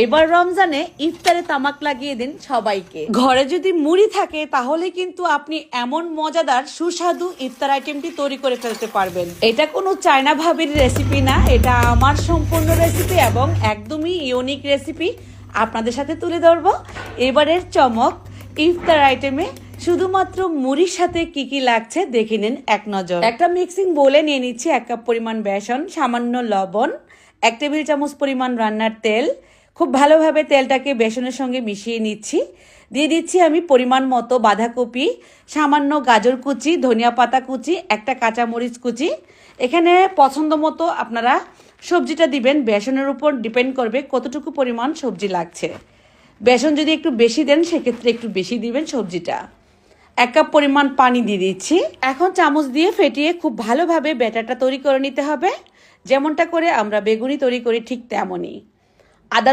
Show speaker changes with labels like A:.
A: এবার রমজানে ইফতারে তামাক লাগিয়ে দিন সবাইকে। ঘরে যদি মুড়ি থাকে তাহলে কিন্তু আপনি এমন মজাদার সুস্বাদু ইফতার আইটেমটি তৈরি করে ফেলতে পারবেন। এটা কোনো চায়না ভাবির রেসিপি না, এটা আমার সম্পূর্ণ রেসিপি এবং একদমই ইউনিক রেসিপি আপনাদের সাথে তুলে ধরবো। এবারের চমক ইফতার আইটেমে শুধুমাত্র মুড়ির সাথে কি কি লাগছে দেখে নিন এক নজর। একটা মিক্সিং বোলে নিয়ে নিচ্ছি 1 কাপ পরিমাণ বেসন, সামান্য লবণ, 1 টেবিল চামচ পরিমাণ রান্নার তেল। খুব ভালোভাবে তেলটাকে বেসনের সঙ্গে মিশিয়ে নিচ্ছি। দিয়ে দিচ্ছি আমি পরিমাণ মতো বাঁধাকপি, সামান্য গাজর কুচি, ধনিয়া পাতা কুচি, একটা কাঁচামরিচ কুচি। এখানে পছন্দ মতো আপনারা সবজিটা দিবেন, বেসনের উপর ডিপেন্ড করবে কতটুকু পরিমাণ সবজি লাগছে। বেসন যদি একটু বেশি দেন সেক্ষেত্রে একটু বেশি দিবেন সবজিটা। 1 কাপ পরিমাণ পানি দিয়ে দিচ্ছি। এখন চামচ দিয়ে ফেটিয়ে খুব ভালোভাবে ব্যাটারটা তৈরি করে নিতে হবে, যেমনটা করে আমরা বেগুনি তৈরি করি ঠিক তেমনই। আদা